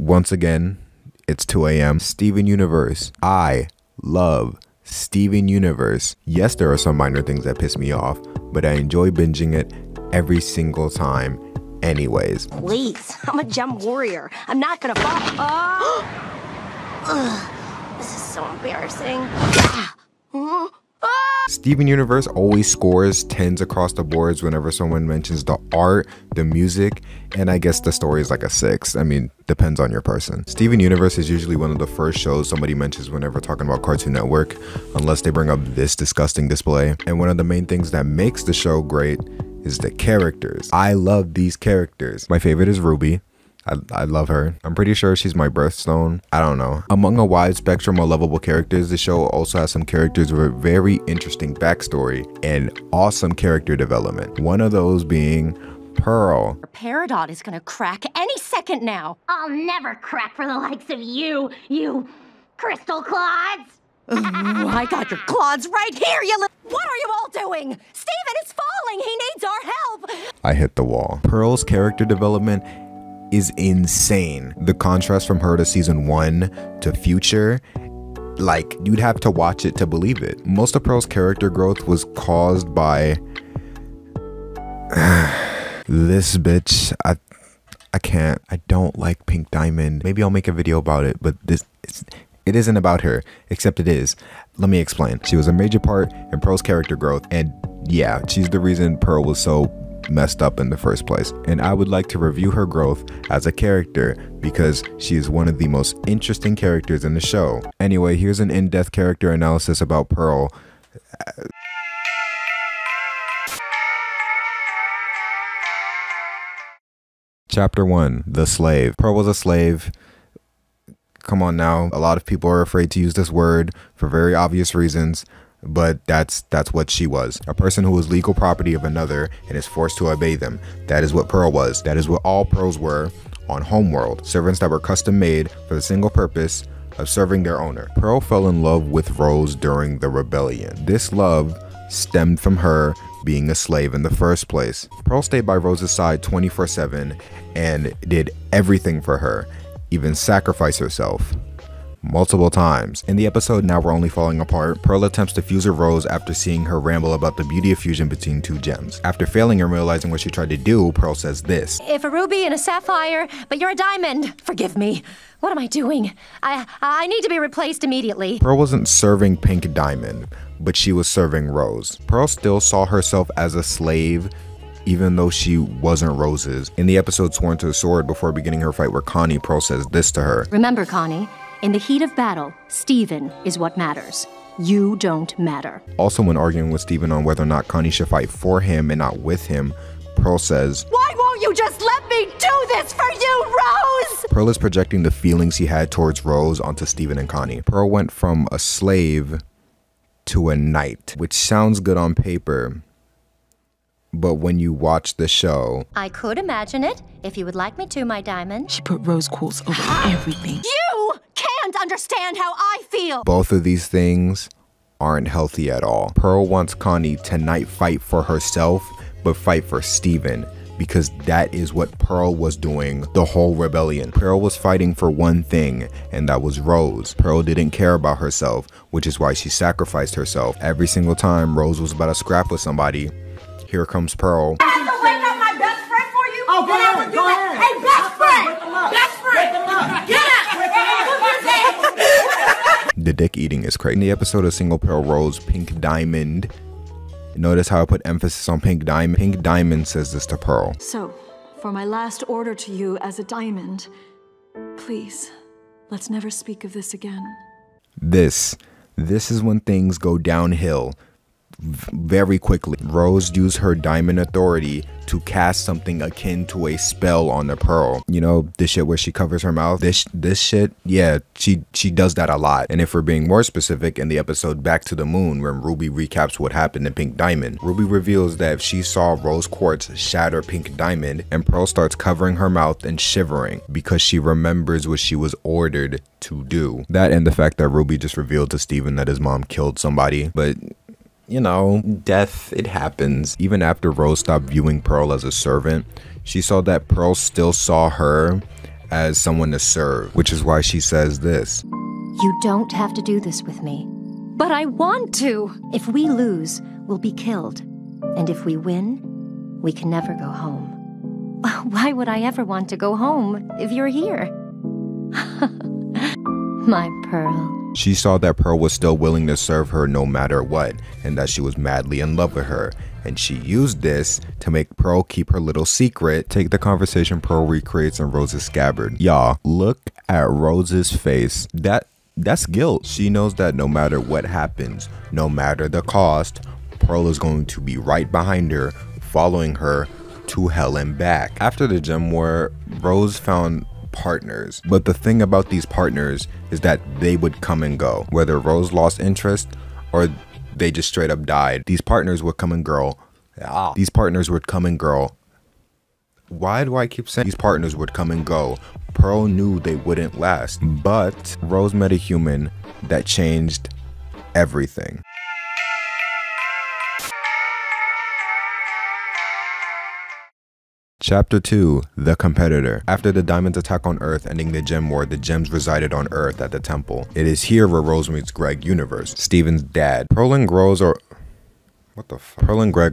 once again, it's 2 a.m. Steven Universe. I love Steven Universe. Yes, there are some minor things that piss me off, but I enjoy binging it every single time anyways. Please, I'm a gem warrior. I'm not gonna fall. Oh. Ugh, this is so embarrassing. Steven Universe always scores 10s across the boards whenever someone mentions the art, the music, and I guess the story is like a 6. I mean, depends on your person. Steven Universe is usually one of the first shows somebody mentions whenever talking about Cartoon Network, unless they bring up this disgusting display. And one of the main things that makes the show great is the characters. I love these characters. My favorite is Ruby. I love her. I'm pretty sure she's my birthstone. I don't know. Among a wide spectrum of lovable characters, the show also has some characters with a very interesting backstory and awesome character development. One of those being Pearl. Peridot is gonna crack any second now. I'll never crack for the likes of you, you crystal clods. Ooh, I got your claws right here, What are you all doing? Steven is falling. He needs our help. I hit the wall. Pearl's character development is insane. The contrast from her to season 1 to future, like, you'd have to watch it to believe it. Most of Pearl's character growth was caused by this bitch. I can't. I don't like Pink Diamond. Maybe I'll make a video about it, but it isn't about her, except it is. Let me explain. She was a major part in Pearl's character growth, and yeah, she's the reason Pearl was so messed up in the first place. And I would like to review her growth as a character because she is one of the most interesting characters in the show. Anyway, here's an in-depth character analysis about Pearl. Chapter 1, The Slave. Pearl was a slave. Come on now, a lot of people are afraid to use this word for very obvious reasons, but that's what she was. A person who was legal property of another and is forced to obey them. That is what Pearl was. That is what all Pearls were on Homeworld. Servants that were custom made for the single purpose of serving their owner. Pearl fell in love with Rose during the rebellion. This love stemmed from her being a slave in the first place. Pearl stayed by Rose's side 24/7 and did everything for her, even sacrifice herself multiple times. In the episode Now We're Only Falling Apart, Pearl attempts to fuse with Rose after seeing her ramble about the beauty of fusion between two gems. After failing and realizing what she tried to do, Pearl says this: "If a ruby and a sapphire, but you're a diamond, forgive me. What am I doing? I need to be replaced immediately." Pearl wasn't serving Pink Diamond, but she was serving Rose. Pearl still saw herself as a slave, even though she wasn't Rose's. In the episode Sworn to the Sword, before beginning her fight with Connie, Pearl says this to her: "Remember, Connie, in the heat of battle, Steven is what matters. You don't matter." Also, when arguing with Steven on whether or not Connie should fight for him and not with him, Pearl says, "Why won't you just let me do this for you, Rose?" Pearl is projecting the feelings he had towards Rose onto Steven and Connie. Pearl went from a slave to a knight, which sounds good on paper, but when you watch the show... I could imagine it, if you would like me to, my diamond. She put Rose Quartz over everything. You can't understand how I feel. Both of these things aren't healthy at all. Pearl wants Connie to not fight for herself, but fight for Steven, because that is what Pearl was doing the whole rebellion. Pearl was fighting for one thing, and that was Rose. Pearl didn't care about herself, which is why she sacrificed herself. Every single time Rose was about to scrap with somebody, here comes Pearl. I have to wake up my best friend for you? Oh, go ahead, go ahead. Hey, best friend! Best friend! Get up! The dick eating is crazy. In the episode of Single Pearl Rose, Pink Diamond, notice how I put emphasis on Pink Diamond. Pink Diamond says this to Pearl: "So, for my last order to you as a diamond, please, let's never speak of this again." This is when things go downhill very quickly. Rose used her diamond authority to cast something akin to a spell on the Pearl. You know, the shit where she covers her mouth. This shit, yeah, she does that a lot. And if we're being more specific, in the episode Back to the Moon, when Ruby recaps what happened in Pink Diamond, Ruby reveals that if she saw Rose Quartz shatter Pink Diamond, and Pearl starts covering her mouth and shivering because she remembers what she was ordered to do. That and the fact that Ruby just revealed to Steven that his mom killed somebody. But you know, death, it happens. Even after Rose stopped viewing Pearl as a servant, she saw that Pearl still saw her as someone to serve, which is why she says this. You don't have to do this with me. But I want to! If we lose, we'll be killed. And if we win, we can never go home. Why would I ever want to go home if you're here? My Pearl. She saw that Pearl was still willing to serve her no matter what, and that she was madly in love with her. And she used this to make Pearl keep her little secret. Take the conversation Pearl recreates in Rose's scabbard. Y'all, look at Rose's face. That's guilt. She knows that no matter what happens, no matter the cost, Pearl is going to be right behind her, following her to hell and back. After the gem war, Rose found partners, but the thing about these partners is that they would come and go, whether Rose lost interest or they just straight up died. These partners would come and go. These partners would come and go. Why do I keep saying these partners would come and go? Pearl knew they wouldn't last, but Rose met a human that changed everything. Chapter 2, The Competitor. After the Diamond's attack on Earth ending the Gem War, the gems resided on Earth at the temple. It is here where Rose meets Greg universe, Steven's dad. Pearl and Greg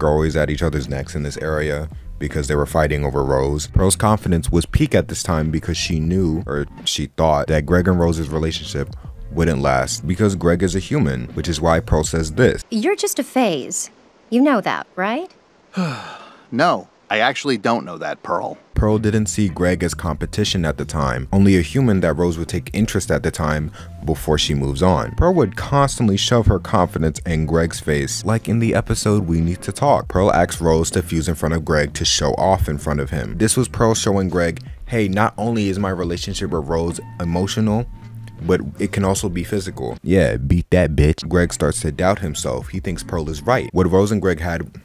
are always at each other's necks in this area because they were fighting over Rose. Pearl's confidence was peak at this time because she knew, or she thought, that Greg and Rose's relationship wouldn't last because Greg is a human, which is why Pearl says this. You're just a phase. You know that, right? No. I actually don't know that, Pearl. Pearl didn't see Greg as competition at the time, only a human that Rose would take interest at the time before she moves on. Pearl would constantly shove her confidence in Greg's face, like in the episode We Need to Talk. Pearl asked Rose to fuse in front of Greg to show off in front of him. This was Pearl showing Greg, hey, not only is my relationship with Rose emotional, but it can also be physical. Yeah, beat that bitch. Greg starts to doubt himself. He thinks Pearl is right. What Rose and Greg had...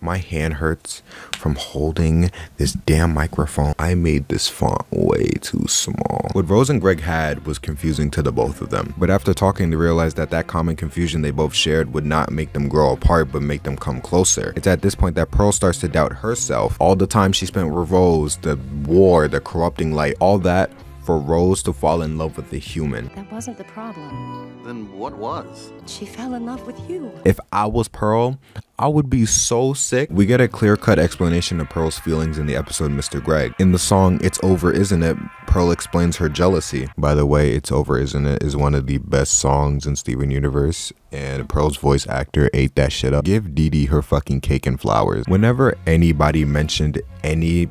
My hand hurts from holding this damn microphone. I made this font way too small. What Rose and Greg had was confusing to the both of them. But after talking, they realized that that common confusion they both shared would not make them grow apart, but make them come closer. It's at this point that Pearl starts to doubt herself. All the time she spent with Rose, the war, the corrupting light, all that for Rose to fall in love with a human. That wasn't the problem. Then what was? She fell in love with you. If I was Pearl, I would be so sick. We get a clear-cut explanation of Pearl's feelings in the episode Mr. Greg. In the song It's Over, Isn't It?, Pearl explains her jealousy. By the way, It's Over, Isn't It? Is one of the best songs in Steven Universe, and Pearl's voice actor ate that shit up. Give Dee Dee her fucking cake and flowers. Whenever anybody mentioned any,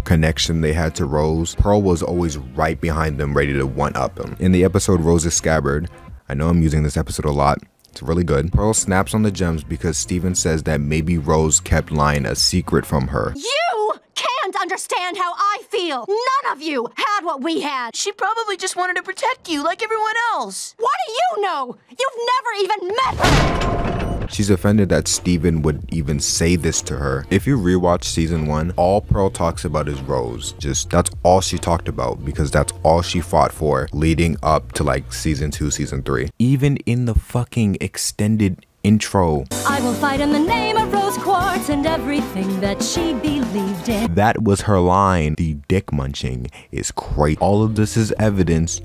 connection they had to Rose, Pearl was always right behind them, ready to one-up them. In the episode Rose's Scabbard, I know I'm using this episode a lot, it's really good, Pearl snaps on the gems because Steven says that maybe Rose kept lying a secret from her. You can't understand how I feel. None of you had what we had. She probably just wanted to protect you like everyone else. What do you know? You've never even met her. She's offended that Steven would even say this to her. If you rewatch season 1, all Pearl talks about is Rose. That's all she talked about because that's all she fought for leading up to season 2, season 3. Even in the fucking extended intro. I will fight in the name of Rose Quartz and everything that she believed in. That was her line. The dick munching is crazy. All of this is evidence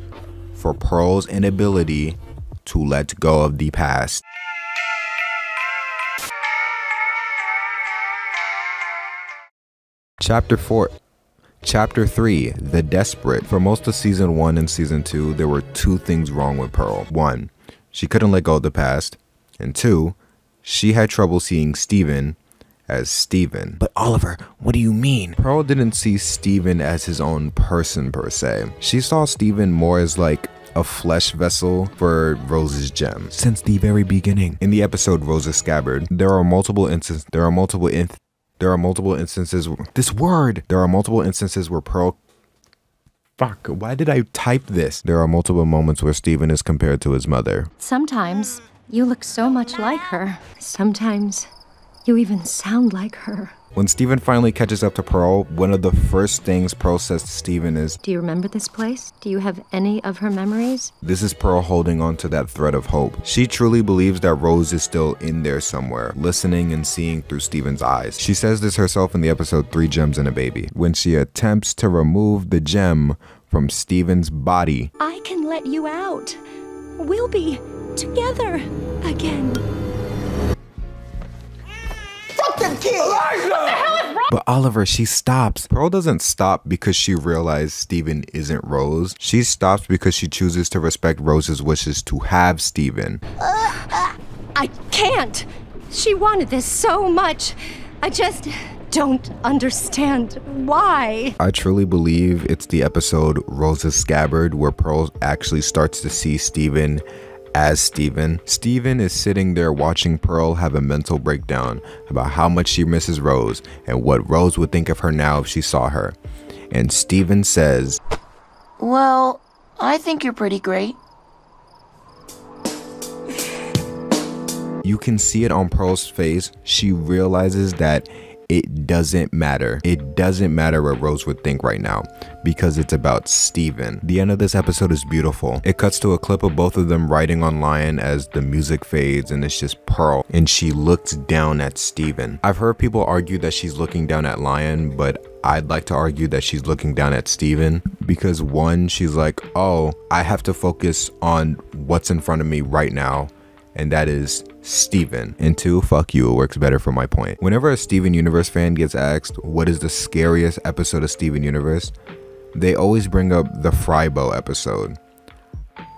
for Pearl's inability to let go of the past. Chapter 3, The Desperate. For most of season 1 and season 2, there were two things wrong with Pearl. 1, she couldn't let go of the past. And 2, she had trouble seeing Steven as Steven. But Oliver, what do you mean? Pearl didn't see Steven as his own person per se. She saw Steven more as a flesh vessel for Rose's gem. Since the very beginning. In the episode Rose's Scabbard, there are multiple instances where Pearl... Fuck, why did I type this? There are multiple moments where Steven is compared to his mother. Sometimes you look so much like her. Sometimes you even sound like her. When Steven finally catches up to Pearl, one of the first things Pearl says to Steven is, Do you remember this place? Do you have any of her memories? this is Pearl holding on to that thread of hope. She truly believes that Rose is still in there somewhere, listening and seeing through Steven's eyes. She says this herself in the episode 3 Gems and a Baby, when she attempts to remove the gem from Steven's body. I can let you out. We'll be together again. But Oliver, she stops. Pearl doesn't stop because she realized Steven isn't Rose. She stops because she chooses to respect Rose's wishes to have Steven. I can't. She wanted this so much. I just don't understand why. I truly believe it's the episode Rose's Scabbard where Pearl actually starts to see Steven as Steven. Steven is sitting there watching Pearl have a mental breakdown about how much she misses Rose and what Rose would think of her now if she saw her. And Steven says, Well, I think you're pretty great. you can see it on Pearl's face. She realizes that it doesn't matter. It doesn't matter what Rose would think right now because it's about Steven. The end of this episode is beautiful. It cuts to a clip of both of them riding on Lion as the music fades and it's just Pearl and she looks down at Steven. I've heard people argue that she's looking down at Lion, but I'd like to argue that she's looking down at Steven because one, she's like, oh, I have to focus on what's in front of me right now, and that is Steven. And two, fuck you, it works better for my point. Whenever a Steven Universe fan gets asked what is the scariest episode of Steven Universe, they always bring up the Frybo episode.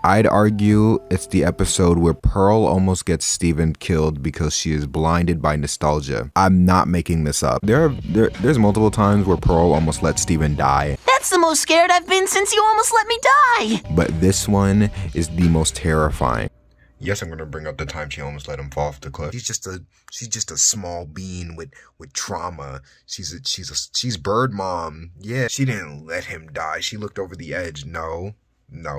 I'd argue it's the episode where Pearl almost gets Steven killed because she is blinded by nostalgia. I'm not making this up. There's multiple times where Pearl almost let Steven die. That's the most scared I've been since you almost let me die. But this one is the most terrifying. Yes, I'm gonna bring up the time she almost let him fall off the cliff. She's just a small being with trauma. She's bird mom. Yeah, she didn't let him die. She looked over the edge. No,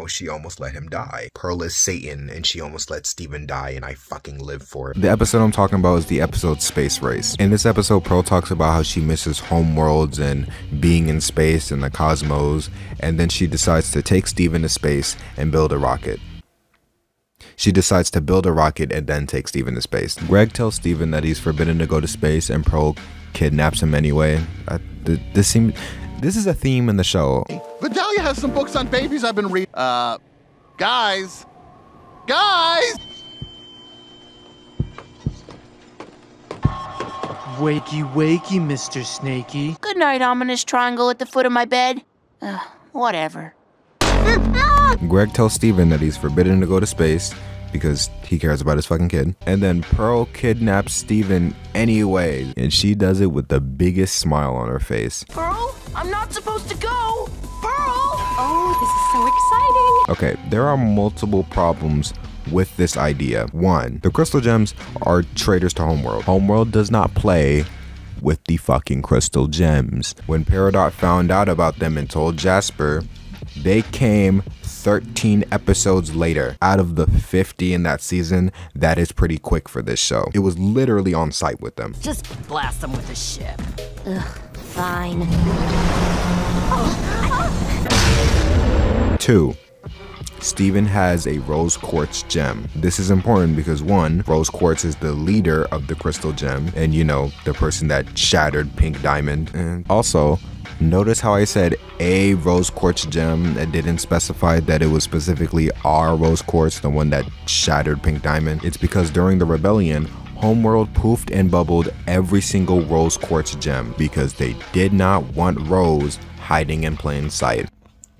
she almost let him die. Pearl is Satan, and she almost let Steven die, and I fucking live for it. The episode I'm talking about is the episode Space Race. In this episode, Pearl talks about how she misses homeworlds and being in space and the cosmos, and then she decides to take Steven to space and build a rocket. She decides to build a rocket and then take Steven to space. Greg tells Steven that he's forbidden to go to space and Pearl kidnaps him anyway. This is a theme in the show. Vidalia has some books on babies I've been reading. Guys! Wakey, wakey, Mr. Snaky. Good night, ominous triangle at the foot of my bed. Whatever. Greg tells Steven that he's forbidden to go to space because he cares about his fucking kid. And then Pearl kidnaps Steven anyway, and she does it with the biggest smile on her face. Pearl, I'm not supposed to go. Pearl! Oh, this is so exciting. Okay, there are multiple problems with this idea. One, the crystal gems are traitors to Homeworld. Homeworld does not play with the fucking crystal gems. When Peridot found out about them and told Jasper, they came 13 episodes later. Out of the 50 in that season, that is pretty quick for this show. It was literally on site with them. Just blast them with a ship. Ugh, fine. 2. Steven has a Rose Quartz gem. This is important because 1, Rose Quartz is the leader of the crystal gem and, you know, the person that shattered Pink Diamond. And also, notice how I said a Rose Quartz gem and didn't specify that it was specifically our Rose Quartz, the one that shattered Pink Diamond. It's because during the rebellion, Homeworld poofed and bubbled every single Rose Quartz gem because they did not want Rose hiding in plain sight.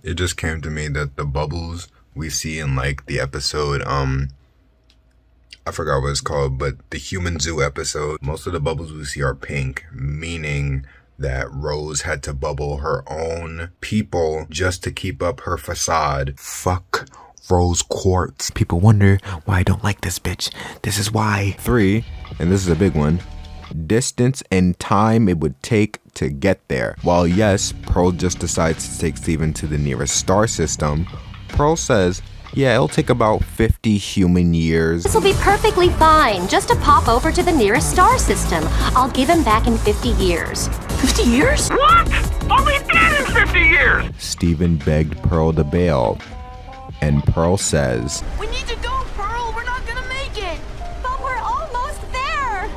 It just came to me that the bubbles we see in like the episode, I forgot what it's called, but the Human Zoo episode, most of the bubbles we see are pink, meaning that Rose had to bubble her own people just to keep up her facade. Fuck Rose Quartz. People wonder why I don't like this bitch. This is why. 3, and this is a big one, distance and time it would take to get there. While yes, Pearl just decides to take Steven to the nearest star system, Pearl says Yeah, it'll take about 50 human years. This will be perfectly fine. Just to pop over to the nearest star system. I'll give him back in 50 years. 50 years? What? I'll be dead in 50 years! Steven begged Pearl to bail, and Pearl says, We need to go, Pearl. We're not gonna make it. But we're almost there.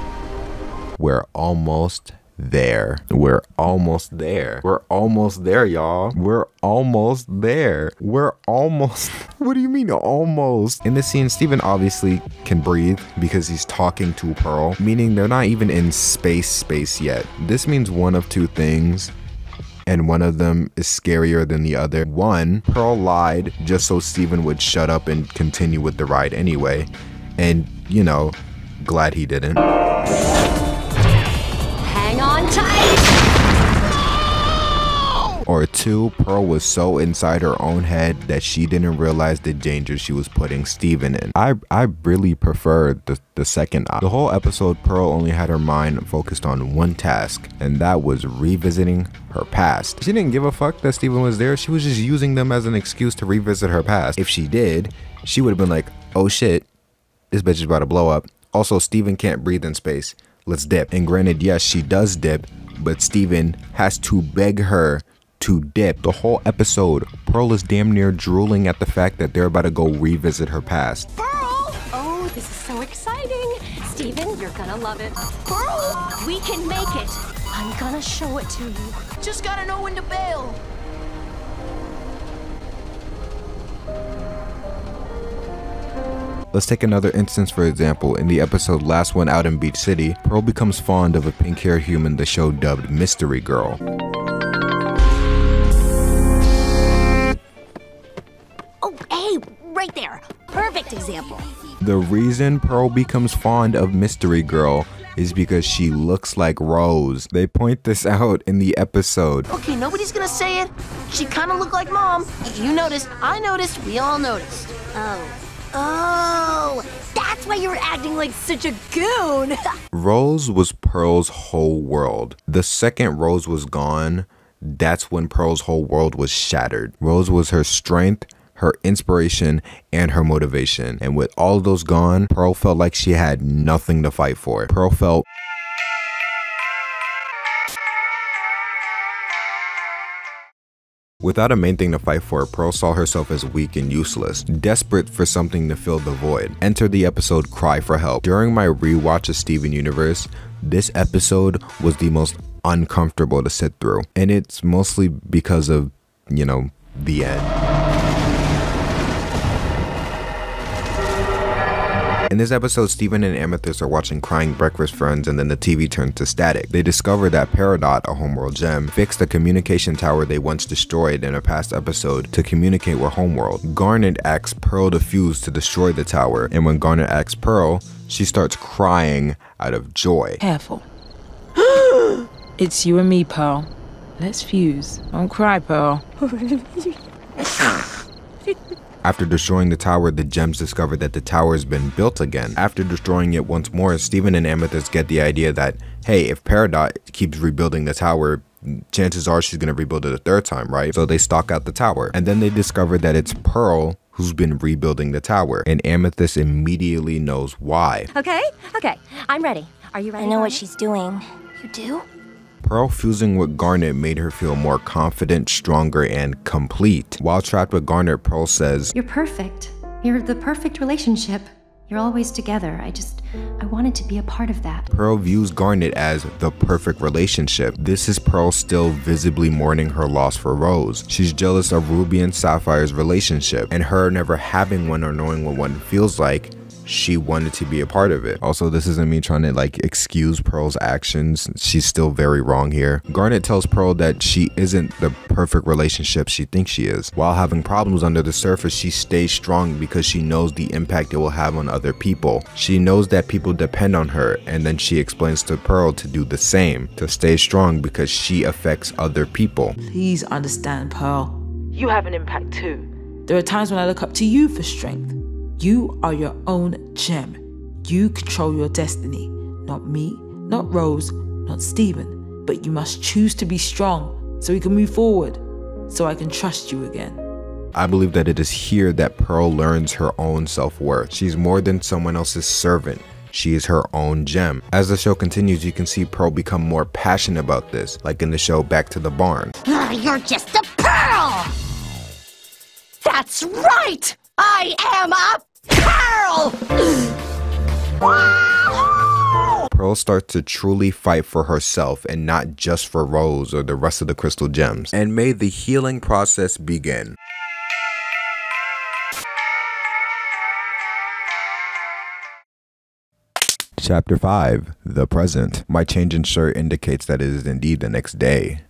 we're almost there. We're almost there. We're almost there, y'all. We're almost there. We're almost. What do you mean almost? In this scene, Steven obviously can breathe because he's talking to Pearl, meaning they're not even in space yet. This means one of two things, and one of them is scarier than the other. One, Pearl lied just so Steven would shut up and continue with the ride anyway. And, you know, glad he didn't. Hang on tight. Or two, Pearl was so inside her own head that she didn't realize the danger she was putting Steven in. I really prefer the second option. The whole episode, Pearl only had her mind focused on one task, and that was revisiting her past. She didn't give a fuck that Steven was there. She was just using them as an excuse to revisit her past. If she did, she would have been like, oh shit, this bitch is about to blow up. Also, Steven can't breathe in space. Let's dip. And granted, yes, she does dip, but Steven has to beg her to dip. The whole episode, Pearl is damn near drooling at the fact that they're about to go revisit her past. Pearl! Oh, this is so exciting. Steven, you're gonna love it. Pearl, we can make it. I'm gonna show it to you. Just gotta know when to bail. Let's take another instance for example. In the episode Last One Out in Beach City, Pearl becomes fond of a pink-haired human the show dubbed Mystery Girl. Oh, hey, right there. Perfect example. The reason Pearl becomes fond of Mystery Girl is because she looks like Rose. They point this out in the episode. Okay, nobody's gonna say it. She kinda looked like Mom. You noticed, I noticed, we all noticed. Oh, that's why you were acting like such a goon. Rose was Pearl's whole world. The second Rose was gone, that's when Pearl's whole world was shattered. Rose was her strength, her inspiration, and her motivation. And with all of those gone, Pearl felt like she had nothing to fight for. Pearl felt without a main thing to fight for, Pearl saw herself as weak and useless, desperate for something to fill the void. Enter the episode Cry for Help. During my rewatch of Steven Universe, this episode was the most uncomfortable to sit through. And it's mostly because of, you know, the end. In this episode, Steven and Amethyst are watching Crying Breakfast Friends, and then the TV turns to static. They discover that Peridot, a Homeworld gem, fixed the communication tower they once destroyed in a past episode to communicate with Homeworld. Garnet asks Pearl to fuse to destroy the tower, and when Garnet asks Pearl, she starts crying out of joy. Careful. It's you and me, Pearl. Let's fuse. Don't cry, Pearl. After destroying the tower, the gems discover that the tower has been built again. After destroying it once more, Steven and Amethyst get the idea that, hey, if Peridot keeps rebuilding the tower, chances are she's gonna rebuild it a third time, right? So they stalk out the tower. And then they discover that it's Pearl who's been rebuilding the tower. And Amethyst immediately knows why. Okay, I'm ready. Are you ready? I know what she's doing. You do? Pearl fusing with Garnet made her feel more confident, stronger, and complete. While trapped with Garnet, Pearl says, You're perfect. You're the perfect relationship. You're always together. I wanted to be a part of that. Pearl views Garnet as the perfect relationship. This is Pearl still visibly mourning her loss for Rose. She's jealous of Ruby and Sapphire's relationship, and her never having one or knowing what one feels like. She wanted to be a part of it. Also, this isn't me trying to like excuse Pearl's actions. She's still very wrong here. Garnet tells Pearl that she isn't the perfect relationship she thinks she is. While having problems under the surface, she stays strong because she knows the impact it will have on other people. She knows that people depend on her, and then she explains to Pearl to do the same, to stay strong because she affects other people. Please understand, Pearl. You have an impact too. There are times when I look up to you for strength. You are your own gem. You control your destiny. Not me, not Rose, not Steven. But you must choose to be strong so we can move forward, so I can trust you again. I believe that it is here that Pearl learns her own self-worth. She's more than someone else's servant. She is her own gem. As the show continues, you can see Pearl become more passionate about this, like in the show Back to the Barn. You're just a pearl! That's right! I am a pearl! Pearl starts to truly fight for herself and not just for Rose or the rest of the crystal gems. And may the healing process begin. Chapter 5, The Present. My change in shirt indicates that it is indeed the next day.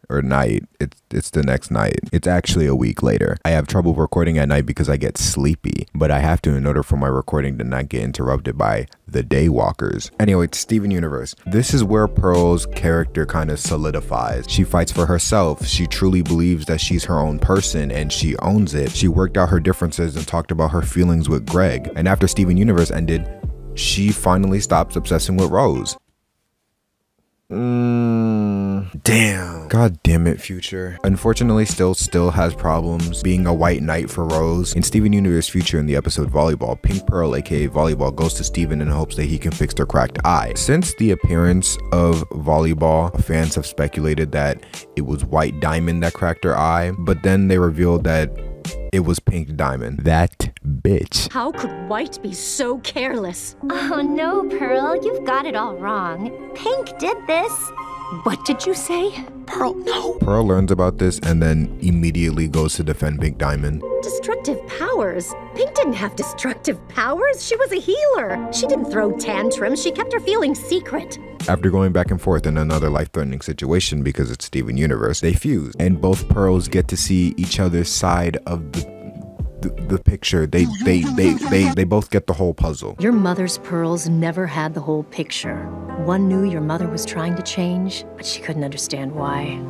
Or night. It's the next night. It's actually a week later. I have trouble recording at night because I get sleepy, but I have to in order for my recording to not get interrupted by the Daywalkers. Anyway, it's Steven Universe. This is where Pearl's character kind of solidifies. She fights for herself. She truly believes that she's her own person and she owns it. She worked out her differences and talked about her feelings with Greg. And after Steven Universe ended, she finally stops obsessing with Rose. Damn. God damn it, Future. Unfortunately, still has problems being a white knight for Rose. In Steven Universe Future in the episode Volleyball, Pink Pearl aka Volleyball goes to Steven in hopes that he can fix their cracked eye. Since the appearance of Volleyball, fans have speculated that it was White Diamond that cracked her eye, but then they revealed that it was Pink Diamond. That bitch. How could White be so careless? Oh no, Pearl, you've got it all wrong. Pink did this. What did you say? Pearl, no. Pearl learns about this and then immediately goes to defend Pink Diamond. Destructive powers? Pink didn't have destructive powers. She was a healer. She didn't throw tantrums. She kept her feelings secret. After going back and forth in another life-threatening situation because it's Steven Universe, they fuse, and both Pearls get to see each other's side of the picture. They both get the whole puzzle. Your mother's pearls never had the whole picture. One knew your mother was trying to change, but she couldn't understand why.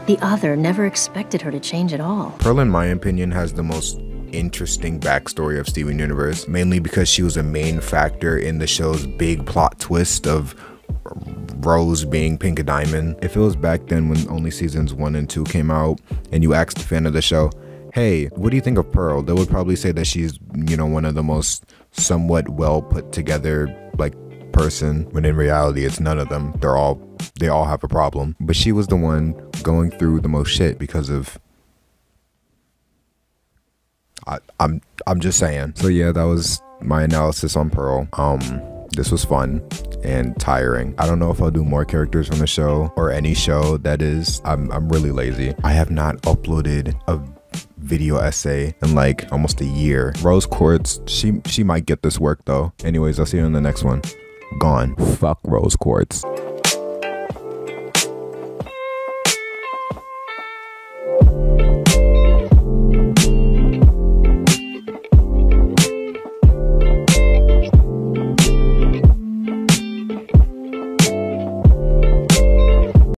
The other never expected her to change at all. Pearl, in my opinion, has the most interesting backstory of Steven Universe, mainly because she was a main factor in the show's big plot twist of Rose being Pink Diamond. If it was back then when only seasons 1 and 2 came out and you asked a fan of the show, hey, what do you think of Pearl? They would probably say that she's, you know, one of the most somewhat well put together like person, when in reality it's none of them. They all have a problem. But she was the one going through the most shit because of I'm just saying. So yeah, that was my analysis on Pearl. This was fun and tiring. I don't know if I'll do more characters from the show or any show that is. I'm really lazy. I have not uploaded a video essay in like almost a year. Rose Quartz, she might get this work though. Anyways, I'll see you in the next one. Gone. Fuck Rose Quartz.